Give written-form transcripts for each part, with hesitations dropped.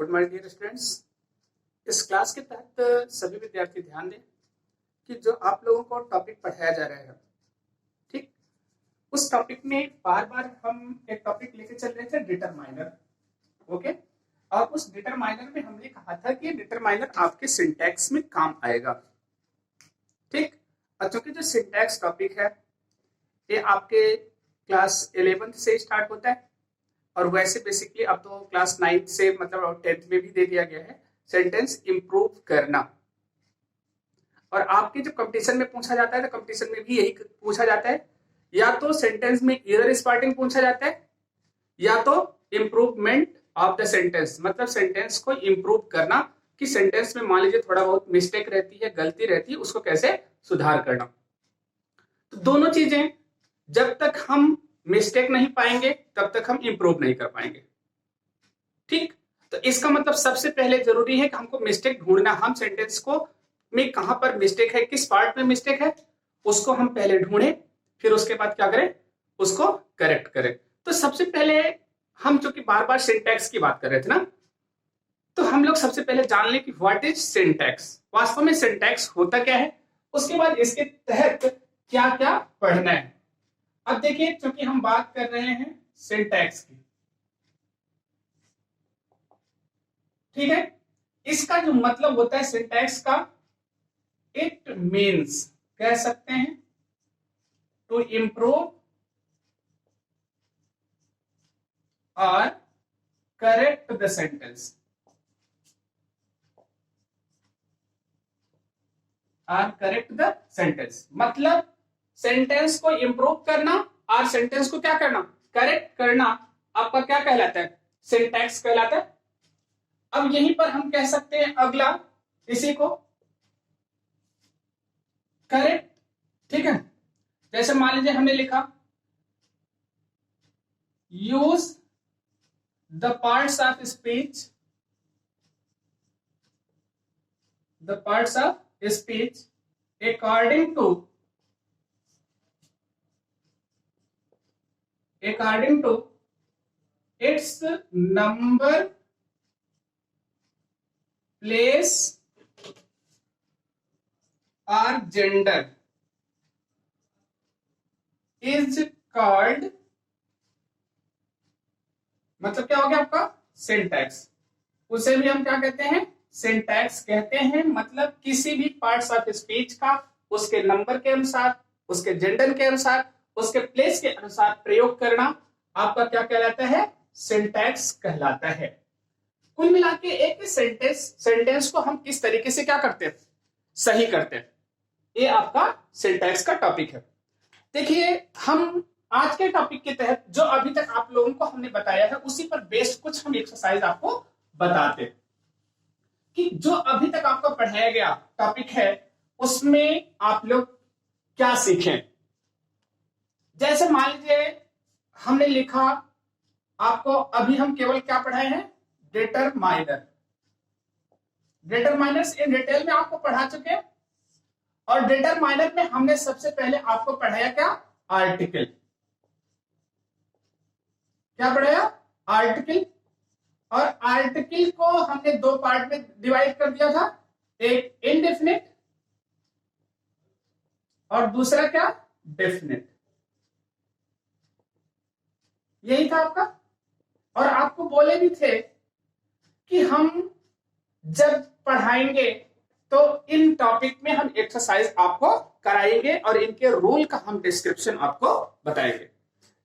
Good morning dear students. इस class के तहत सभी विद्यार्थी ध्यान दें कि जो आप लोगों को टॉपिक पढ़ाया जा रहा है, ठीक, उस टॉपिक में बार बार हम एक टॉपिक लेके चल रहे थे, डिटरमाइनर। ओके, और उस डिटरमाइनर में हमने कहा था कि डिटरमाइनर आपके सिंटैक्स में काम आएगा। ठीक, और चूंकि जो सिंटैक्स टॉपिक है ये आपके क्लास 11th से स्टार्ट होता है, और वैसे बेसिकली अब तो क्लास 9th से मतलब 10th में भी दे दिया गया है सेंटेंस इंप्रूव करना। और आपके जब कंपटीशन में पूछा जाता है तो कंपटीशन में भी यही पूछा जाता है, या तो सेंटेंस में ईदर स्टार्टिंग पूछा जाता है या तो इंप्रूवमेंट ऑफ द सेंटेंस, मतलब सेंटेंस को इंप्रूव करना कि सेंटेंस में मान लीजिए थोड़ा बहुत मिस्टेक रहती है, गलती रहती है, उसको कैसे सुधार करना। तो दोनों चीजें जब तक हम मिस्टेक नहीं पाएंगे तब तक हम इंप्रूव नहीं कर पाएंगे। ठीक, तो इसका मतलब सबसे पहले जरूरी है कि हमको मिस्टेक ढूंढना। हम सेंटेंस को में कहां पर मिस्टेक है, किस पार्ट में मिस्टेक है, उसको हम पहले ढूंढें, फिर उसके बाद क्या करें, उसको करेक्ट करें। तो सबसे पहले हम चूंकि बार बार सिंटैक्स की बात कर रहे थे ना, तो हम लोग सबसे पहले जान लें कि व्हाट इज सिंटैक्स, वास्तव में सिंटैक्स होता क्या है, उसके बाद इसके तहत क्या क्या पढ़ना है। अब देखिए, क्योंकि हम बात कर रहे हैं सिंटैक्स की, ठीक है, इसका जो मतलब होता है सिंटैक्स का, इट मीन्स, कह सकते हैं, टू इंप्रूव और करेक्ट द सेंटेंस, और करेक्ट द सेंटेंस मतलब सेंटेंस को इंप्रूव करना और सेंटेंस को क्या करना, करेक्ट करना, आपका क्या कहलाता है, सिंटैक्स कहलाता है। अब यहीं पर हम कह सकते हैं अगला इसी को करेक्ट, ठीक है। जैसे मान लीजिए हमने लिखा use the parts of speech, the parts of speech according to its number, place or gender is called, मतलब क्या हो गया आपका सिंटैक्स। उसे भी हम क्या कहते हैं, सिंटैक्स कहते हैं। मतलब किसी भी पार्ट्स ऑफ स्पीच का उसके नंबर के अनुसार, उसके जेंडर के अनुसार, उसके प्लेस के अनुसार प्रयोग करना आपका क्या कहलाता है, सिंटैक्स कहलाता है। कुल मिला के एक सेंटेंस को हम किस तरीके से क्या करते हैं, सही करते हैं, ये आपका सिंटैक्स का टॉपिक है। देखिए, हम आज के टॉपिक के तहत जो अभी तक आप लोगों को हमने बताया है उसी पर बेस्ड कुछ हम एक्सरसाइज आपको बताते हैं कि जो अभी तक आपको पढ़ाया गया टॉपिक है उसमें आप लोग क्या सीखें। जैसे मान लीजिए हमने लिखा, आपको अभी हम केवल क्या पढ़ाए हैं, डिटरमाइनर। डिटरमाइनर्स इन डिटेल में आपको पढ़ा चुके हैं, और डिटरमाइनर में हमने सबसे पहले आपको पढ़ाया क्या, आर्टिकल। क्या पढ़ाया, आर्टिकल। और आर्टिकल को हमने दो पार्ट में डिवाइड कर दिया था, एक इनडेफिनिट और दूसरा क्या, डेफिनिट। यही था आपका। और आपको बोले भी थे कि हम जब पढ़ाएंगे तो इन टॉपिक में हम एक्सरसाइज आपको कराएंगे और इनके रूल का हम डिस्क्रिप्शन आपको बताएंगे।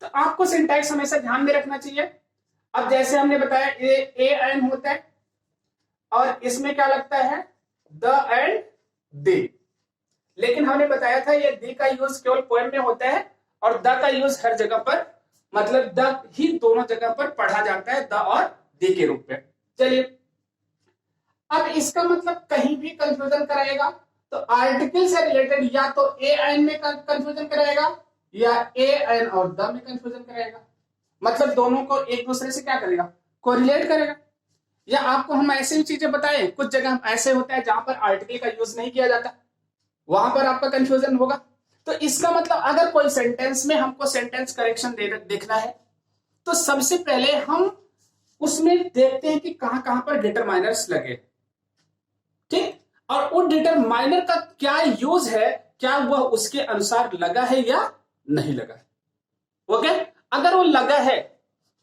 तो आपको सिंटैक्स हमेशा ध्यान में रखना चाहिए। अब जैसे हमने बताया ए एन होता है और इसमें क्या लगता है, द एंड दे, लेकिन हमने बताया था ये दी का यूज केवल पोएम में होता है और द का यूज हर जगह पर, मतलब द ही दोनों जगह पर पढ़ा जाता है, द और दी के रूप में। चलिए, अब इसका मतलब कहीं भी कंफ्यूजन कराएगा तो आर्टिकल से रिलेटेड या तो ए एन में कंफ्यूजन कराएगा या ए एन और द में कंफ्यूजन कराएगा। मतलब दोनों को एक दूसरे से क्या करेगा, कोरिलेट करेगा। या आपको हम ऐसी चीजें बताएं, कुछ जगह ऐसे होता है जहां पर आर्टिकल का यूज नहीं किया जाता, वहां पर आपका कंफ्यूजन होगा। तो इसका मतलब अगर कोई सेंटेंस में हमको सेंटेंस करेक्शन देखना है तो सबसे पहले हम उसमें देखते हैं कि कहां कहां पर डिटरमाइनर्स लगे, ठीक, और उन डिटरमाइनर का क्या यूज है, क्या वह उसके अनुसार लगा है या नहीं लगा है। ओके, अगर वो लगा है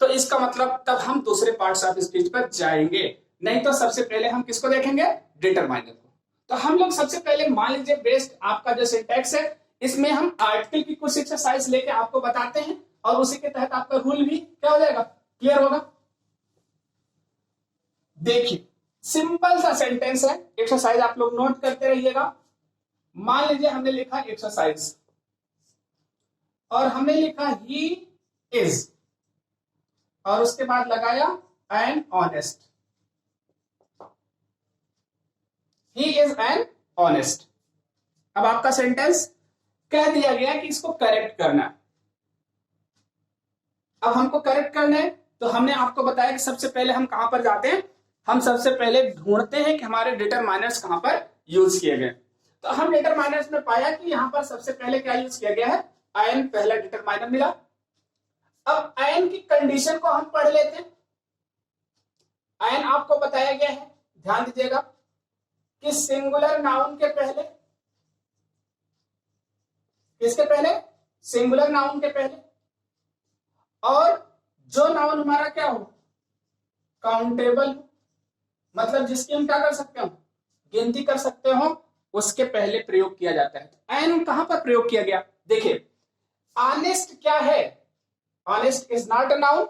तो इसका मतलब तब हम दूसरे पार्ट्स ऑफ स्पीच पर जाएंगे, नहीं तो सबसे पहले हम किसको देखेंगे, डिटरमाइनर को। तो हम लोग सबसे पहले मान लीजिए बेस्ड आपका जो सिंटैक्स है, इसमें हम आर्टिकल की कुछ एक्सरसाइज लेके आपको बताते हैं और उसी के तहत आपका रूल भी क्या हो जाएगा, क्लियर होगा। देखिए सिंपल सा सेंटेंस है, एक्सरसाइज आप लोग नोट करते रहिएगा। मान लीजिए हमने लिखा एक्सरसाइज और हमने लिखा ही इज और उसके बाद लगाया an honest, he is an honest. अब आपका सेंटेंस कह दिया गया कि इसको करेक्ट करना है। अब हमको करेक्ट करना है तो हमने आपको बताया कि सबसे पहले हम कहां पर जाते हैं, हम सबसे पहले ढूंढते हैं कि हमारे डिटरमाइनर्स कहां पर यूज किए गए। तो हम डिटरमाइनर्स में पाया कि यहां पर सबसे पहले क्या यूज किया गया है, एन पहला डिटरमाइनर मिला। अब एन की कंडीशन को हम पढ़ लेते हैं। एन आपको बताया गया है, ध्यान दीजिएगा कि सिंगुलर नाउन के पहले, किसके पहले, सिंगुलर नाउन के पहले, और जो नाउन हमारा क्या हो, काउंटेबल, मतलब जिसकी हम क्या कर सकते हो, गिनती कर सकते हो, उसके पहले प्रयोग किया जाता है। तो एन कहां पर प्रयोग किया गया, देखिए ऑनेस्ट क्या है, honest is not a noun,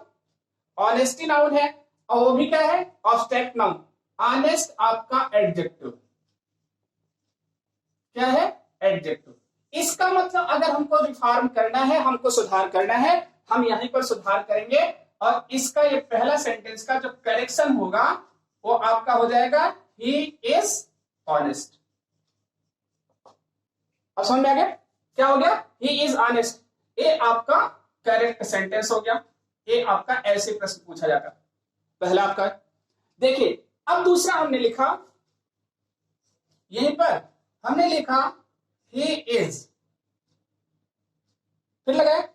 honesty noun है और वो भी क्या है, ऑब्स्ट्रैक्ट नाउन। ऑनेस्ट आपका एडजेक्टिव, क्या है, एडजेक्टिव। इसका मतलब अगर हमको रिफॉर्म करना है, हमको सुधार करना है, हम यहीं पर सुधार करेंगे और इसका ये पहला सेंटेंस का जो करेक्शन होगा वो आपका हो जाएगा ही इज ऑनेस्ट। अब समझ में आ गया, क्या हो गया, ही इज ऑनेस्ट। ये आपका करेक्ट सेंटेंस हो गया। ये आपका ऐसे प्रश्न पूछा जाता, पहला आपका। देखिए अब दूसरा हमने लिखा, यहीं पर हमने लिखा ही इज, फिर लगाया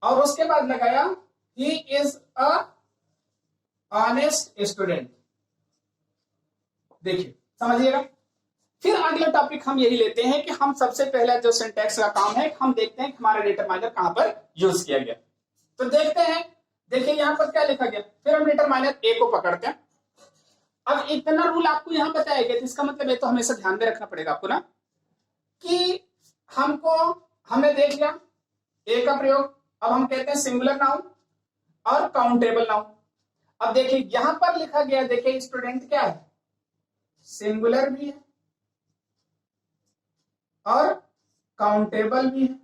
और उसके बाद लगाया he is a honest student. देखिए समझिएगा। फिर अगला टॉपिक हम यही लेते हैं कि हम सबसे पहला जो सिंटैक्स का काम है, हम देखते हैं कि हमारा डिटरमाइनर कहां पर यूज किया गया। तो देखते हैं, देखिए यहां पर क्या लिखा गया, फिर हम डिटरमाइनर ए को पकड़ते हैं। अब इतना रूल आपको यहां बताया गया, इसका मतलब ये तो हमेशा ध्यान में रखना पड़ेगा आपको ना, कि हमको, हमने देख लिया ए का प्रयोग। अब हम कहते हैं सिंगुलर नाउन और काउंटेबल नाउन। अब देखिए यहां पर लिखा गया, देखिए स्टूडेंट क्या है, सिंगुलर भी है और काउंटेबल भी है,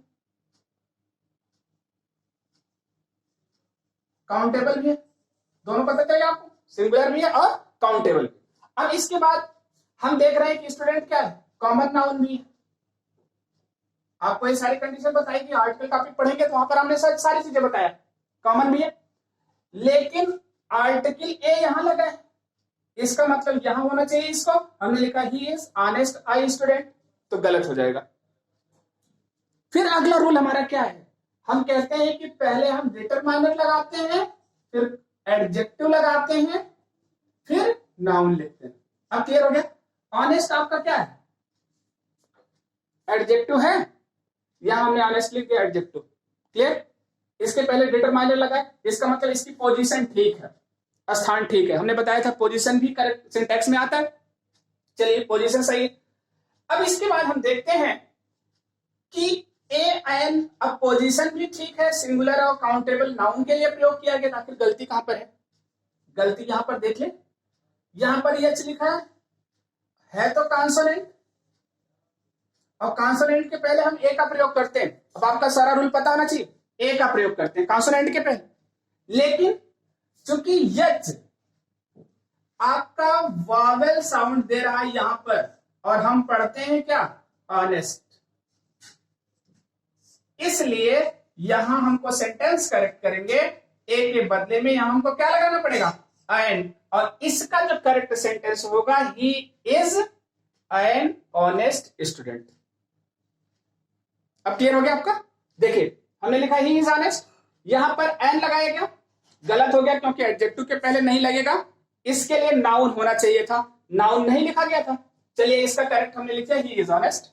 काउंटेबल भी है, दोनों पता चलेगा आपको, सिंगुलर भी है और काउंटेबल भी। अब इसके बाद हम देख रहे हैं कि स्टूडेंट क्या है, कॉमन नाउन भी है। आपको ये सारी कंडीशन बताई कि आर्टिकल टॉपिक पढ़ेंगे तो वहां पर हमने सारी चीजें बताया, कॉमन भी है। लेकिन आर्टिकल ए यहां लगा है, इसका मतलब यहां होना चाहिए, इसको हमने लिखा he is honest I student, तो गलत हो जाएगा। फिर अगला रूल हमारा क्या है, हम कहते हैं कि पहले हम डिटरमाइनर लगाते हैं, फिर एडजेक्टिव लगाते हैं, फिर नाउन लिखते हैं। अब क्लियर हो गया, ऑनेस्ट आपका क्या है, एडजेक्टिव है, यहां हमने ऑनेस्ट लिख दिया एडजेक्टिव, क्लियर। इसके पहले डिटरमाइनर लगाए, इसका मतलब इसकी पोजीशन ठीक है, स्थान ठीक है। हमने बताया था पोजीशन भी करेक्ट सिंटैक्स में आता है, चलिए पोजीशन सही है। अब इसके बाद हम देखते हैं कि ए एन, अब पोजीशन भी ठीक है, सिंगुलर और काउंटेबल नाउन के लिए प्रयोग किया गया, आखिर गलती कहां पर है, गलती यहां पर देख ले, यहां पर एच लिखा है तो कॉन्सोनेंट, और कॉन्सोनेंट के पहले हम ए का प्रयोग करते हैं। अब आपका सारा रूल पता होना चाहिए, ए का प्रयोग करते हैं कॉन्सोनेंट के पहले। लेकिन चूंकि यच आपका वावेल साउंड दे रहा है यहां पर, और हम पढ़ते हैं क्या, ऑनेस्ट, इसलिए यहां हमको सेंटेंस करेक्ट करेंगे, ए के बदले में यहां हमको क्या लगाना पड़ेगा, एन, और इसका जो करेक्ट सेंटेंस होगा he is an honest student. अब क्लियर हो गया आपका। देखिए हमने लिखा ही इज ऑनेस्ट, यहां पर एन लगाया गया, गलत हो गया क्योंकि एडजेक्टिव के पहले नहीं लगेगा, इसके लिए नाउन होना चाहिए था, नाउन नहीं लिखा गया था। चलिए इसका करेक्ट हमने लिखा ही इज ऑनेस्ट।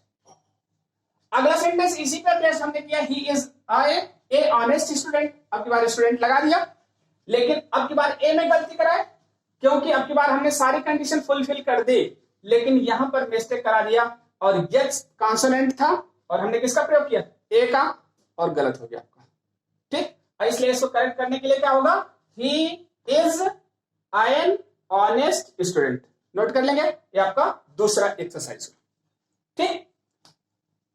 अगला सेंटेंस इसी पे बेस हमने किया, he is a honest student. अब की बार स्टूडेंट लगा दिया, लेकिन अब की बार ए में गलती कराए क्योंकि अब की बार हमने सारी कंडीशन फुलफिल कर दी, लेकिन यहां पर मिस्टेक करा दिया और यस कॉन्सोनेंट था और हमने किसका प्रयोग किया, ए का, और गलत हो गया आपका। ठीक, और इसलिए इसको करेक्ट करने के लिए क्या होगा, he is an honest student. Note कर लेंगे, ये आपका दूसरा एक्सरसाइज। ठीक,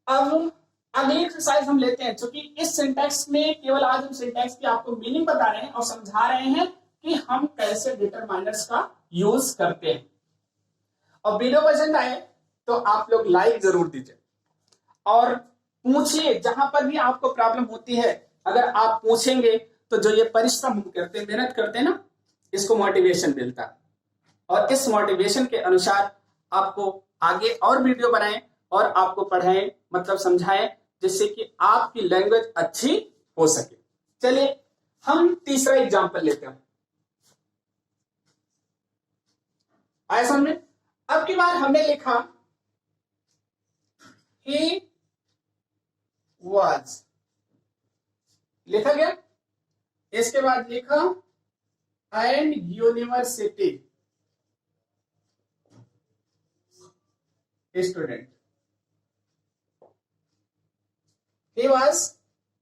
अब अगली एक्सरसाइज हम लेते हैं, क्योंकि इस सिंटैक्स में केवल आज हम सिंटैक्स की आपको मीनिंग बता रहे हैं और समझा रहे हैं कि हम कैसे डिटरमाइनर्स का यूज करते हैं। और वीडियो पसंद आए तो आप लोग लाइक जरूर दीजिए और पूछिए, जहां पर भी आपको प्रॉब्लम होती है अगर आप पूछेंगे तो जो ये परिश्रम हम करते हैं, मेहनत करते हैं ना, इसको मोटिवेशन मिलता है और इस मोटिवेशन के अनुसार आपको आगे और वीडियो बनाएं और आपको पढ़ाएं, मतलब समझाएं, जिससे कि आपकी लैंग्वेज अच्छी हो सके। चलिए हम तीसरा एग्जांपल लेते हैं। आया समझ में? अब की बार हमने लिखा he was, लिखा गया, इसके बाद लिखा and university student, he was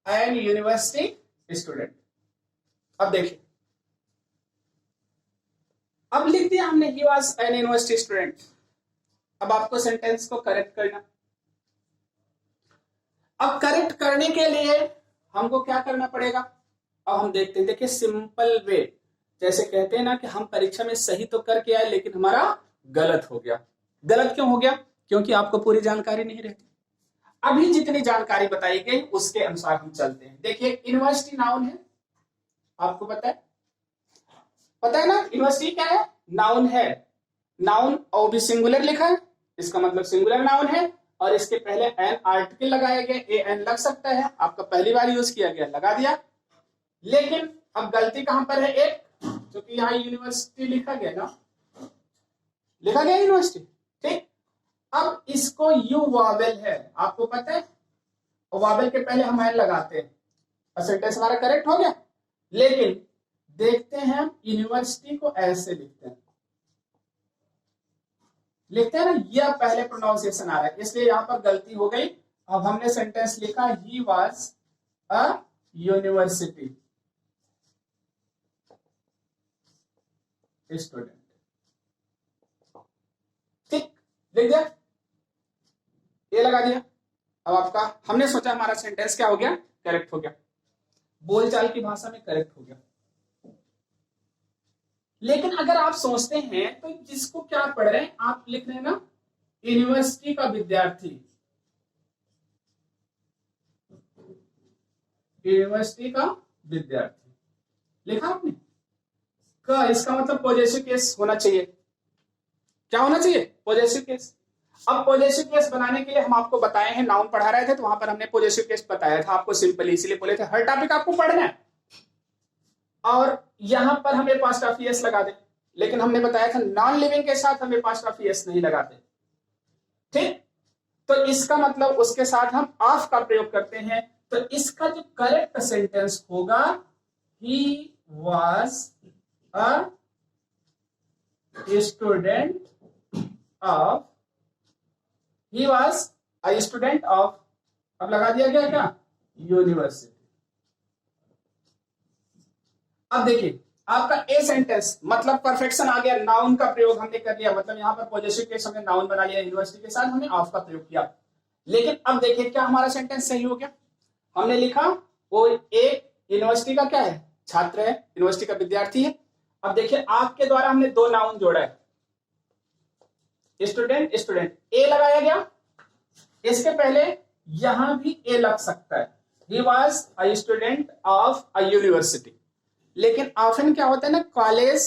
an university student. अब देखिए, अब लिख दिया हमने he was an university student. अब आपको सेंटेंस को करेक्ट करना। अब करेक्ट करने के लिए हमको क्या करना पड़ेगा, अब हम देखते हैं। देखिए सिंपल वे, जैसे कहते हैं ना कि हम परीक्षा में सही तो करके आए लेकिन हमारा गलत हो गया। गलत क्यों हो गया, क्योंकि आपको पूरी जानकारी नहीं रहती। अभी जितनी जानकारी बताई गई उसके अनुसार हम चलते हैं। देखिए यूनिवर्सिटी नाउन है, आपको पता है ना, यूनिवर्सिटी क्या है, नाउन है। नाउन और भी सिंगुलर लिखा है, इसका मतलब सिंगुलर नाउन है और इसके पहले एन आर्टिकल लगाया गया, ए एन लग सकता है, आपका पहली बार यूज किया गया, लगा दिया। लेकिन अब गलती कहां पर है, एक, क्योंकि यहां यूनिवर्सिटी लिखा गया ना, लिखा गया यूनिवर्सिटी। ठीक, अब इसको यू वावेल है, आपको पता है, और वावेल के पहले हम एन लगाते हैं और सेंटेंस हमारा करेक्ट हो गया। लेकिन देखते हैं हम यूनिवर्सिटी को ऐसे लिखते हैं ना, यह पहले प्रोनाउंसिएशन आ रहा है, इसलिए यहां पर गलती हो गई। अब हमने सेंटेंस लिखा he was a university student. ठीक, लिख दिया, ये लगा दिया। अब आपका, हमने सोचा हमारा सेंटेंस क्या हो गया, करेक्ट हो गया, बोलचाल की भाषा में करेक्ट हो गया। लेकिन अगर आप सोचते हैं तो जिसको क्या पढ़ रहे हैं, आप लिख रहे हैं ना यूनिवर्सिटी का विद्यार्थी, यूनिवर्सिटी का विद्यार्थी लिखा आपने का, इसका मतलब पॉजिटिव केस होना चाहिए। क्या होना चाहिए, पॉजिटिव केस। अब पॉजिटिव केस बनाने के लिए हम आपको बताए हैं, नाउन पढ़ा रहे थे तो वहां पर हमने पॉजिटिव केस बताया था आपको, सिंपली इसलिए बोले थे हर टॉपिक आपको पढ़ना है और यहां पर हमें पास्ट ऑफ ईएस लगा दे, लेकिन हमने बताया था नॉन लिविंग के साथ हमें पास्ट ऑफ ईएस नहीं लगाते। ठीक, तो इसका मतलब उसके साथ हम ऑफ का प्रयोग करते हैं। तो इसका जो करेक्ट सेंटेंस होगा, he was a student of, he was a student of, अब लगा दिया गया क्या, यूनिवर्सिटी। अब देखिए आपका ए सेंटेंस मतलब परफेक्शन आ गया, नाउन का प्रयोग हमने कर लिया, मतलब यहां पर पॉजिटिव केस हमने नाउन बना लिया, यूनिवर्सिटी के साथ हमने ऑफ का प्रयोग किया। लेकिन अब देखिए क्या हमारा सेंटेंस सही हो गया, हमने लिखा वो एक यूनिवर्सिटी का क्या है, छात्र है, यूनिवर्सिटी का विद्यार्थी है। अब देखिए आपके द्वारा हमने दो नाउन जोड़ा है, स्टूडेंट स्टूडेंट, ए लगाया गया, इसके पहले यहां भी ए लग सकता है, he was a student of a university. लेकिन ऑफन क्या होता है ना, कॉलेज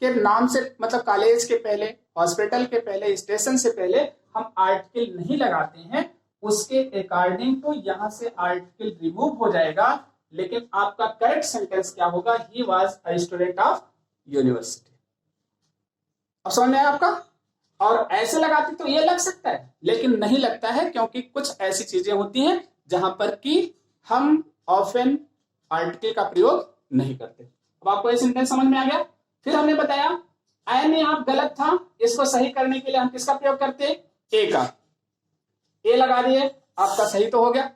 के नाम से, मतलब कॉलेज के पहले, हॉस्पिटल के पहले, स्टेशन से पहले हम आर्टिकल नहीं लगाते हैं, उसके अकॉर्डिंग तो यहां से आर्टिकल रिमूव हो जाएगा लेकिन आपका करेक्ट सेंटेंस क्या होगा, he was a student of university. अब समझ में आया आपका? और ऐसे लगाते तो ये लग सकता है, लेकिन नहीं लगता है, क्योंकि कुछ ऐसी चीजें होती हैं जहां पर कि हम ऑफन आर्टिकल का प्रयोग नहीं करते। अब आपको ये सेंटेंस समझ में आ गया। फिर हमने बताया एन यहाँ गलत था, इसको सही करने के लिए हम किसका प्रयोग करते हैं, ए का। ए लगा दिए, आपका सही तो हो गया।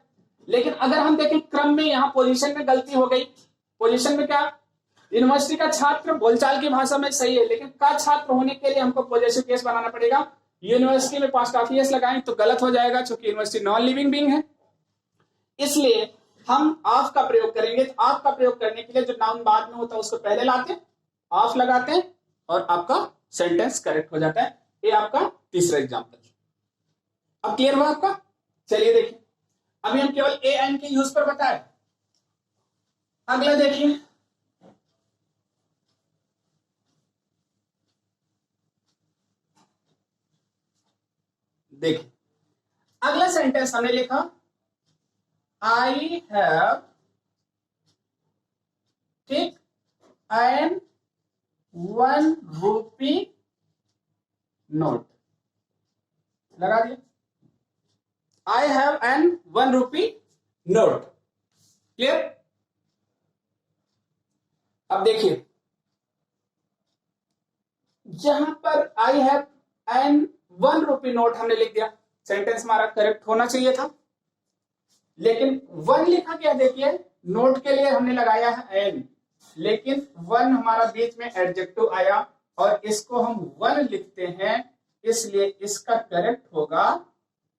लेकिन अगर हम देखें क्रम में, यहाँ पोजीशन में गलती हो गई। पोजीशन में क्या, यूनिवर्सिटी का छात्र बोलचाल की भाषा में सही है, लेकिन का छात्र होने के लिए हमको पॉजिटिव केस बनाना पड़ेगा। यूनिवर्सिटी में पास्ट ऑफ ईयर्स लगाएं तो गलत हो जाएगा, क्योंकि यूनिवर्सिटी नॉन लिविंग बीइंग है। इसलिए हम ऑफ का प्रयोग करेंगे। तो ऑफ का प्रयोग करने के लिए जो नाउन बाद में होता है उसको पहले लाते, ऑफ लगाते हैं, और आपका सेंटेंस करेक्ट हो जाता है। ये आपका तीसरा एग्जाम्पल। अब क्लियर हुआ आपका? चलिए देखिए, अभी हम केवल ए एन के यूज पर बताए। अगला देखिए, देखिए अगला सेंटेंस हमने लिखा, आई हैव, ठीक, एन 1 रूपी नोट, लगा दिया। I have an 1 rupee note, clear? अब देखिए, यहां पर I have an 1 rupee note हमने लिख दिया, सेंटेंस हमारा करेक्ट होना चाहिए था, लेकिन 1 लिखा गया। देखिए नोट के लिए हमने लगाया है एन, लेकिन 1 हमारा बीच में एडजेक्टिव आया और इसको हम 1 लिखते हैं, इसलिए इसका करेक्ट होगा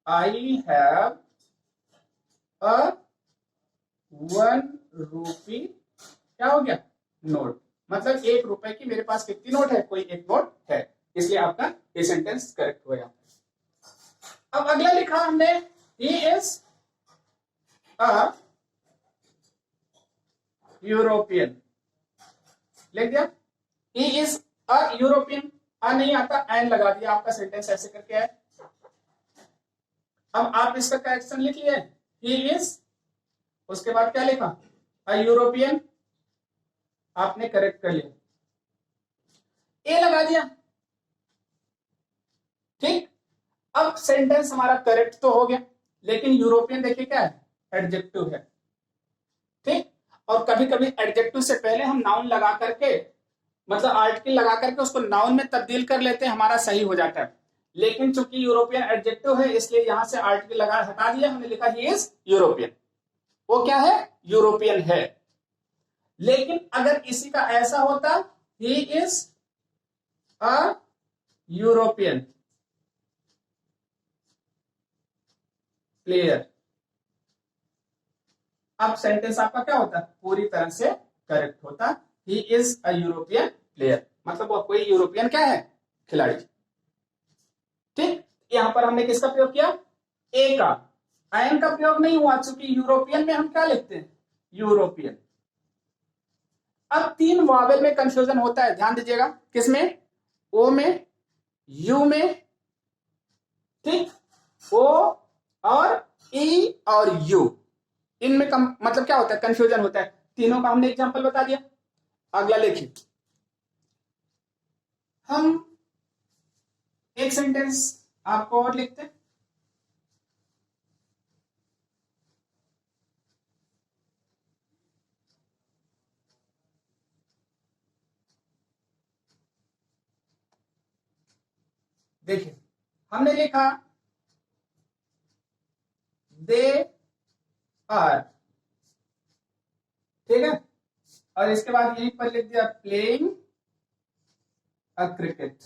आई हैव अ 1 रूपी, क्या हो गया, नोट। मतलब 1 रुपए की मेरे पास कितनी नोट है, कोई एक नोट है, इसलिए आपका ये सेंटेंस करेक्ट हो गया। अब अगला लिखा हमने, ही इज अ यूरोपियन, लिख दिया। ही इज अ यूरोपियन, नहीं आता, एन लगा दिया, आपका सेंटेंस ऐसे करके है। अब आप इसका करेक्शन लिख लिए, ही इज, उसके बाद क्या लिखा, अ यूरोपियन, आपने करेक्ट कर लिया, ए लगा दिया, ठीक। अब सेंटेंस हमारा करेक्ट तो हो गया, लेकिन यूरोपियन देखिए क्या है, एडजेक्टिव है, ठीक। और कभी कभी एडजेक्टिव से पहले हम नाउन लगा करके, मतलब आर्टिकल लगा करके उसको नाउन में तब्दील कर लेते हैं, हमारा सही हो जाता है। लेकिन चूंकि यूरोपियन एडजेक्टिव है, इसलिए यहां से आर्टिकल लगा हटा दिया, हमने लिखा ही इज यूरोपियन। वो क्या है, यूरोपियन है। लेकिन अगर इसी का ऐसा होता, he is a European player, अब सेंटेंस आपका क्या होता, पूरी तरह से करेक्ट होता, he is a European player, मतलब वो कोई यूरोपियन क्या है, खिलाड़ी, ठीक। यहां पर हमने किसका प्रयोग किया, ए का, एन का प्रयोग नहीं हुआ, चूंकि यूरोपियन में हम क्या लिखते हैं, यूरोपियन। अब 3 वावेल में कंफ्यूजन होता है, ध्यान दीजिएगा, किसमें, ओ में, यू में, ठीक, ओ और ई और यू, इनमें मतलब क्या होता है, कंफ्यूजन होता है। तीनों का हमने एग्जांपल बता दिया। अगला लिखिए, हम एक सेंटेंस आपको और लिखते हैं, देखिए हमने लिखा दे आर, ठीक है, और इसके बाद यहीं पर लिख दिया playing a cricket,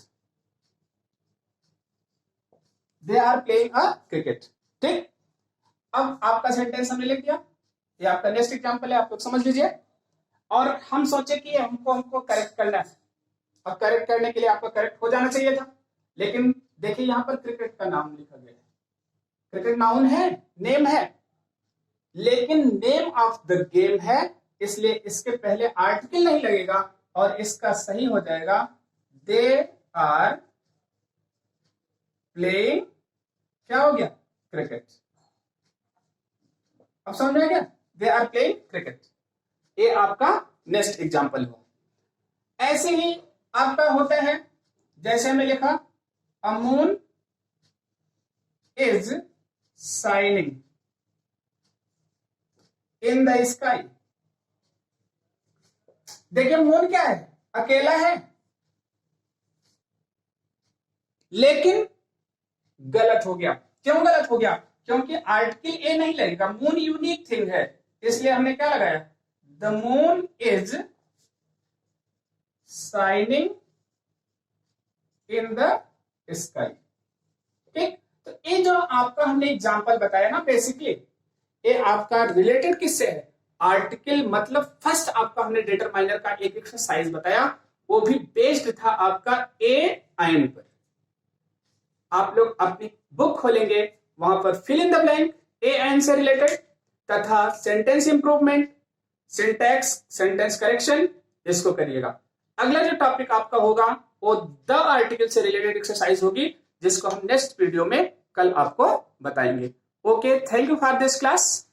they are playing a cricket, ठीक। अब आपका सेंटेंस हमने लिख दिया, ये आपका नेक्स्ट एग्जांपल है, आप लोग समझ लीजिए। और हम सोचे कि हमको करेक्ट करना है, अब करेक्ट करने के लिए आपका करेक्ट हो जाना चाहिए था, लेकिन देखिए यहां पर क्रिकेट का नाम लिखा गया है, क्रिकेट नाउन है, नेम है, लेकिन नेम ऑफ द गेम है, इसलिए इसके पहले आर्टिकल नहीं लगेगा, और इसका सही हो जाएगा दे आर प्लेइंग, क्या हो गया, क्रिकेट। अब समझ में आ गया, दे आर प्लेइंग क्रिकेट। ये आपका नेक्स्ट एग्जाम्पल हुआ। ऐसे ही आपका होता है, जैसे हमने लिखा a moon is shining in the sky. देखिए मून क्या है, अकेला है, लेकिन गलत हो गया। क्यों गलत हो गया? क्योंकि आर्टिकल ए नहीं लगेगा, मून यूनिक थिंग है, इसलिए हमने क्या लगाया, the moon is shining in the sky. ठीक, तो ये जो आपका हमने एग्जांपल बताया ना, बेसिकली ये आपका रिलेटेड किससे है, आर्टिकल मतलब फर्स्ट आपका हमने डिटरमाइनर का एक एक्सरसाइज बताया, वो भी बेस्ड था आपका ए आयन पर। आप लोग अपनी बुक खोलेंगे, वहां पर fill in the blank a an से रिलेटेड तथा sentence improvement, syntax, sentence correction, इसको करिएगा। अगला जो टॉपिक आपका होगा वो द आर्टिकल से रिलेटेड एक्सरसाइज होगी, जिसको हम नेक्स्ट वीडियो में कल आपको बताएंगे। Okay, thank you for this class.